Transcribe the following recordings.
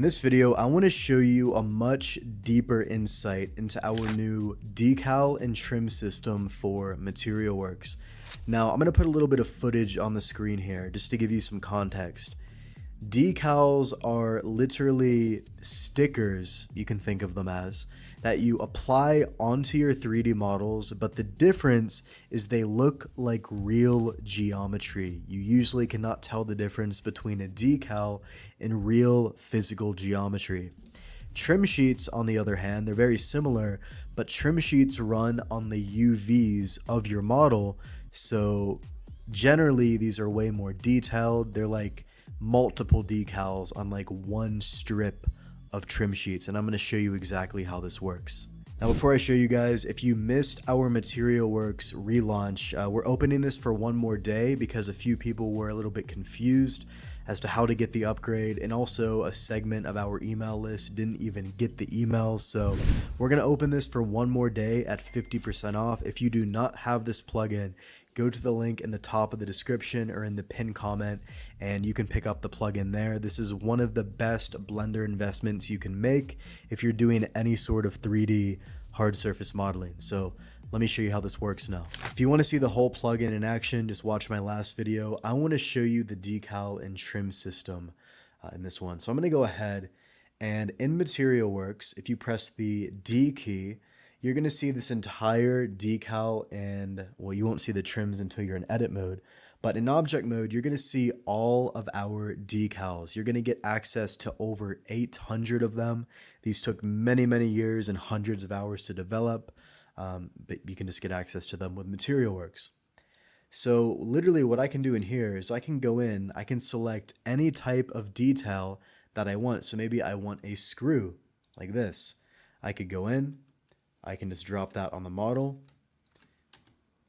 In this video, I want to show you a much deeper insight into our new decal and trim system for Material Works. Now, I'm going to put a little bit of footage on the screen here just to give you some context. Decals are literally stickers, you can think of them as, that you apply onto your 3D models, but the difference is they look like real geometry. You usually cannot tell the difference between a decal and real physical geometry. Trim sheets, on the other hand, they're very similar, but trim sheets run on the UVs of your model, so generally these are way more detailed. They're like multiple decals on like one strip of trim sheets, and I'm going to show you exactly how this works. Now, before I show you guys, if you missed our Material Works relaunch, we're opening this for one more day because a few people were a little bit confused as to how to get the upgrade, and also a segment of our email list didn't even get the emails. So we're going to open this for one more day at 50% off. If you do not have this plugin, go to the link in the top of the description or in the pinned comment and you can pick up the plugin there. This is one of the best Blender investments you can make if you're doing any sort of 3D hard surface modeling. So let me show you how this works now. If you want to see the whole plugin in action, just watch my last video. I want to show you the decal and trim system in this one. So I'm going to go ahead and in Material Works, if you press the D key, you're going to see this entire decal, and well, you won't see the trims until you're in edit mode, but in object mode, you're going to see all of our decals. You're going to get access to over 800 of them. These took many, many years and hundreds of hours to develop, but you can just get access to them with Material Works. So literally what I can do in here is I can go in, I can select any type of detail that I want. So maybe I want a screw like this. I could go in, I can just drop that on the model.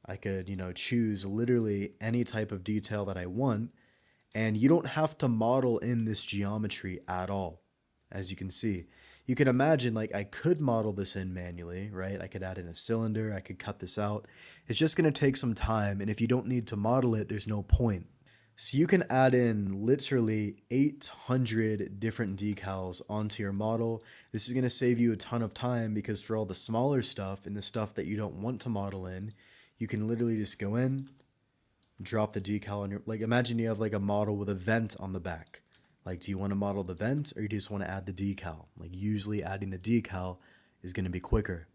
I could, choose literally any type of detail that I want, and you don't have to model in this geometry at all. As you can see, you can imagine like I could model this in manually, right? I could add in a cylinder, I could cut this out. It's just going to take some time, and if you don't need to model it, there's no point. So you can add in literally 800 different decals onto your model. This is going to save you a ton of time because for all the smaller stuff and the stuff that you don't want to model in, you can literally just go in, drop the decal on your, like imagine you have like a model with a vent on the back. Like, do you want to model the vent or you just want to add the decal? Like usually adding the decal is going to be quicker.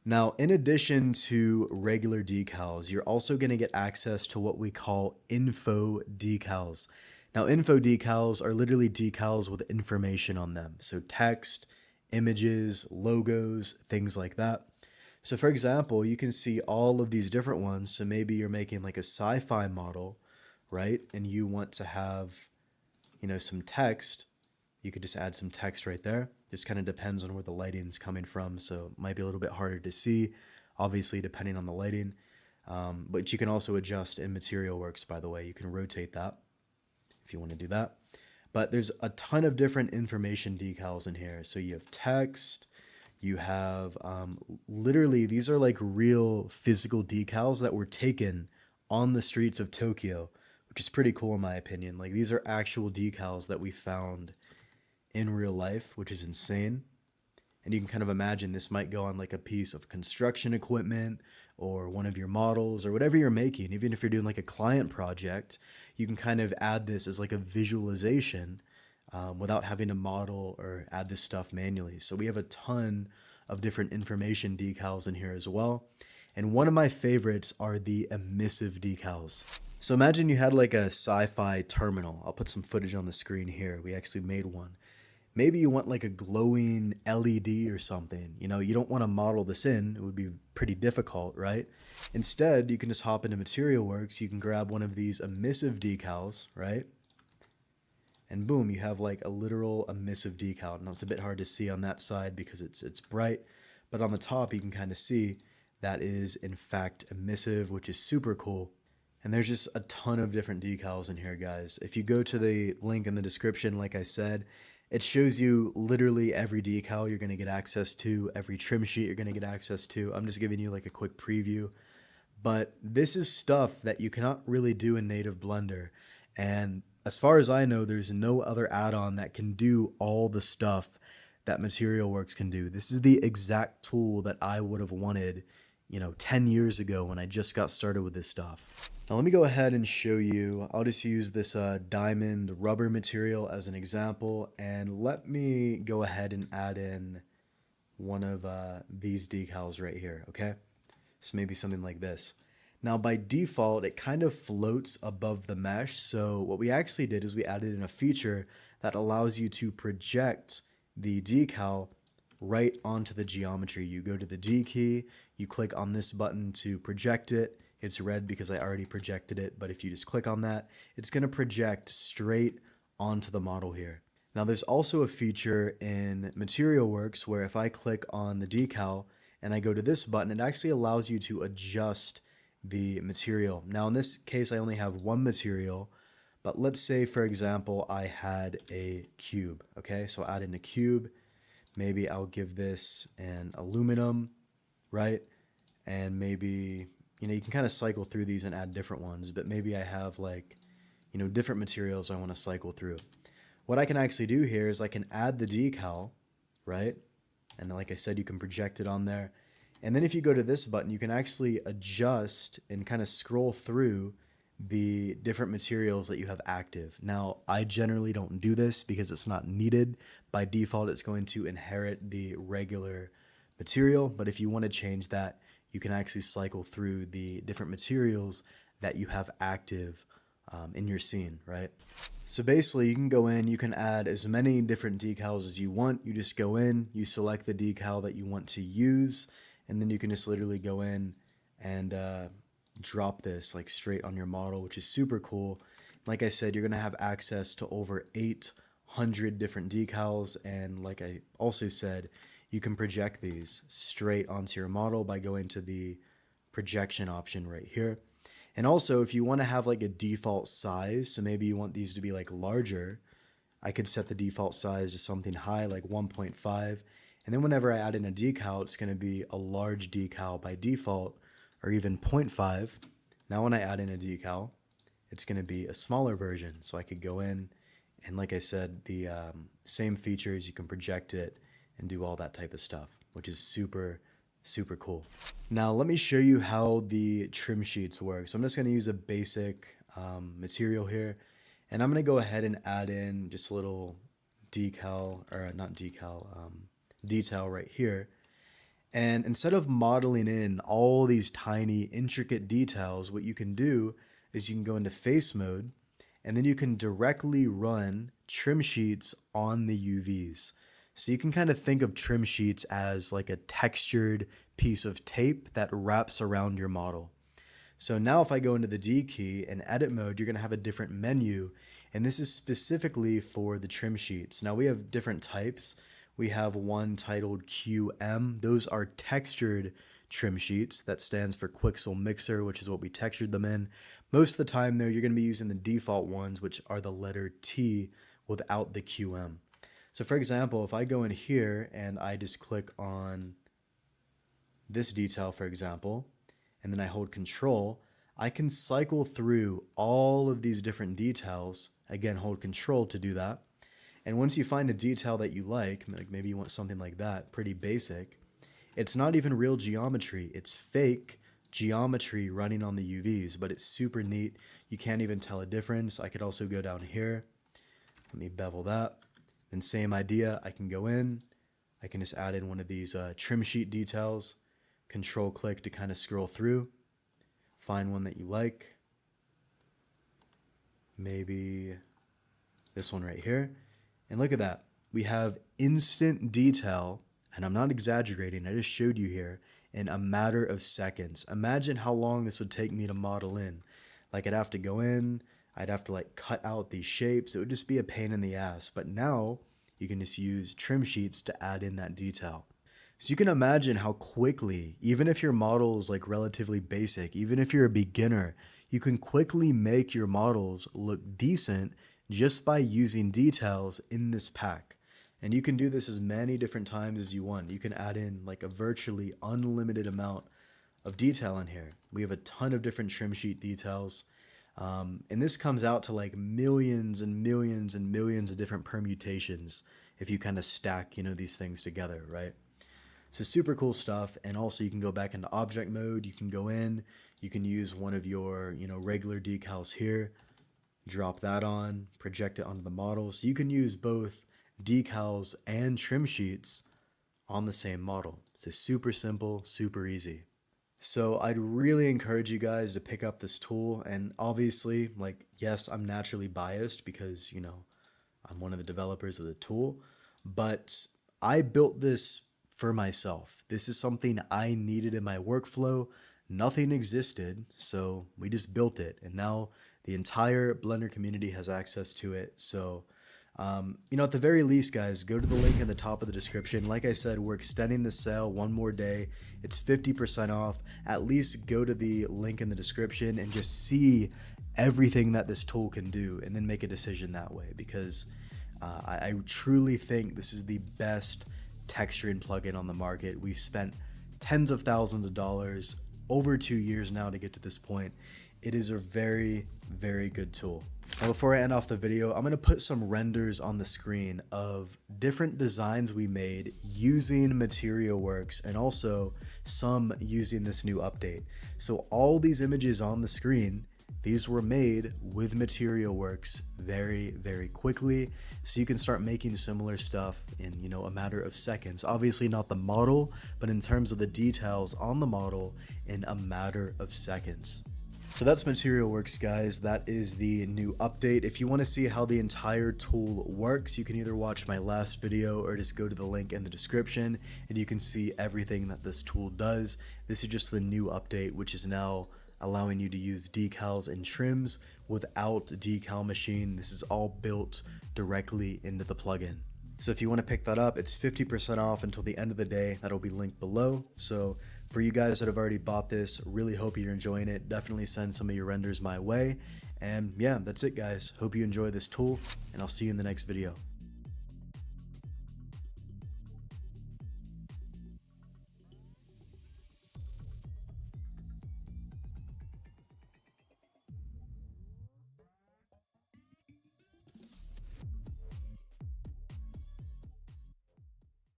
Now, in addition to regular decals, you're also going to get access to what we call info decals. Now, info decals are literally decals with information on them. So text, images, logos, things like that. So for example, you can see all of these different ones. So maybe you're making like a sci-fi model, right? And you want to have, some text. You could just add some text right there. This kind of depends on where the lighting is coming from, so it might be a little bit harder to see, obviously, depending on the lighting. But you can also adjust in Material Works, by the way. You can rotate that if you want to do that. But there's a ton of different information decals in here. So you have text, you have literally, these are like real physical decals that were taken on the streets of Tokyo, which is pretty cool in my opinion. Like these are actual decals that we found in real life, which is insane. And you can kind of imagine this might go on like a piece of construction equipment or one of your models or whatever you're making. Even if you're doing like a client project, you can kind of add this as like a visualization without having to model or add this stuff manually. So we have a ton of different information decals in here as well. And one of my favorites are the emissive decals. So imagine you had like a sci-fi terminal. I'll put some footage on the screen here. We actually made one. Maybe you want like a glowing LED or something. You don't want to model this in. It would be pretty difficult, right? Instead, you can just hop into Material Works. You can grab one of these emissive decals, right? And boom, you have like a literal emissive decal. Now it's a bit hard to see on that side because it's bright, but on the top you can kind of see that is in fact emissive, which is super cool. And there's just a ton of different decals in here, guys. If you go to the link in the description, like I said, it shows you literally every decal you're going to get access to, every trim sheet you're going to get access to. I'm just giving you like a quick preview. But this is stuff that you cannot really do in native Blender. And As far as I know, there's no other add-on that can do all the stuff that Materialworks can do. This is the exact tool that I would have wanted, 10 years ago when I just got started with this stuff. Now let me go ahead and show you. I'll just use this diamond rubber material as an example, and let me go ahead and add in one of these decals right here, okay? So maybe something like this. Now by default, it kind of floats above the mesh. So what we actually did is we added in a feature that allows you to project the decal right onto the geometry. You go to the D key, you click on this button to project it. It's red because I already projected it, but if you just click on that, it's going to project straight onto the model here. Now there's also a feature in Materialworks where if I click on the decal and I go to this button, it actually allows you to adjust the material. Now in this case, I only have one material, but let's say, for example, I had a cube, okay? So I'll add in a cube. Maybe I'll give this an aluminum, right? And maybe, you can kind of cycle through these and add different ones, but maybe I have like, different materials I want to cycle through. What I can actually do here is I can add the decal, right? And like I said, you can project it on there. And then if you go to this button, you can actually adjust and kind of scroll through the different materials that you have active. Now, I generally don't do this because it's not needed. By default, it's going to inherit the regular material. But if you want to change that, you can actually cycle through the different materials that you have active in your scene, right? So basically you can go in, you can add as many different decals as you want. You just go in, you select the decal that you want to use, and then you can just literally go in and drop this like straight on your model, which is super cool. Like I said, you're gonna have access to over 800 different decals, and like I also said, you can project these straight onto your model by going to the projection option right here. And also, if you want to have like a default size, so maybe you want these to be like larger, I could set the default size to something high, like 1.5. And then whenever I add in a decal, it's going to be a large decal by default, or even 0.5. Now when I add in a decal, it's going to be a smaller version. So I could go in, and like I said, the same features, you can project it and do all that type of stuff, which is super cool. Now let me show you how the trim sheets work. So I'm just going to use a basic material here, and I'm going to go ahead and add in just a little decal, or not decal, detail right here. And instead of modeling in all these tiny intricate details, what you can do is you can go into face mode, and then you can directly run trim sheets on the UVs. So you can kind of think of trim sheets as like a textured piece of tape that wraps around your model. So now if I go into the D key and edit mode, you're going to have a different menu, and this is specifically for the trim sheets. Now we have different types. We have one titled QM. Those are textured trim sheets. That stands for Quixel Mixer, which is what we textured them in. Most of the time though, you're going to be using the default ones, which are the letter T without the QM. So for example, if I go in here and I just click on this detail, for example, and then I hold Control, I can cycle through all of these different details. Again, hold Control to do that. And once you find a detail that you like maybe you want something like that, pretty basic, it's not even real geometry. It's fake geometry running on the UVs, but it's super neat. You can't even tell a difference. I could also go down here. Let me bevel that. And same idea, I can go in, I can just add in one of these trim sheet details, Control click to kind of scroll through, find one that you like, maybe this one right here, and look at that. We have instant detail, and I'm not exaggerating, I just showed you here, in a matter of seconds. Imagine how long this would take me to model in. Like I'd have to go in, I'd have to like cut out these shapes. It would just be a pain in the ass. But now you can just use trim sheets to add in that detail. So you can imagine how quickly, even if your model is like relatively basic, even if you're a beginner, you can quickly make your models look decent just by using details in this pack. And you can do this as many different times as you want. You can add in like a virtually unlimited amount of detail in here. We have a ton of different trim sheet details. And this comes out to like millions and millions and millions of different permutations if you kind of stack, these things together, right? So super cool stuff. And also you can go back into object mode. You can go in, you can use one of your, regular decals here, drop that on, project it onto the model. So you can use both decals and trim sheets on the same model. So super simple, super easy. So I'd really encourage you guys to pick up this tool. And obviously, like, yes, I'm naturally biased because, I'm one of the developers of the tool, but I built this for myself. This is something I needed in my workflow. Nothing existed, so we just built it. And now the entire Blender community has access to it. So at the very least, guys, go to the link in the top of the description. Like I said, we're extending the sale one more day. It's 50% off. At least go to the link in the description and just see everything that this tool can do and then make a decision that way, because I truly think this is the best texturing plugin on the market. We've spent tens of thousands of dollars over 2 years now to get to this point. It is a very, very good tool. Now, before I end off the video, I'm going to put some renders on the screen of different designs we made using MaterialWorks and also some using this new update. So all these images on the screen, these were made with MaterialWorks very, very quickly. So you can start making similar stuff in, a matter of seconds. Obviously not the model, but in terms of the details on the model, in a matter of seconds. So that's MaterialWorks, guys. That is the new update. If you want to see how the entire tool works, you can either watch my last video or just go to the link in the description and you can see everything that this tool does. This is just the new update, which is now allowing you to use decals and trims without decal machine. This is all built directly into the plugin. So if you want to pick that up, it's 50% off until the end of the day. That'll be linked below. So for you guys that have already bought this, really hope you're enjoying it. Definitely send some of your renders my way. And yeah, that's it, guys. Hope you enjoy this tool, and I'll see you in the next video.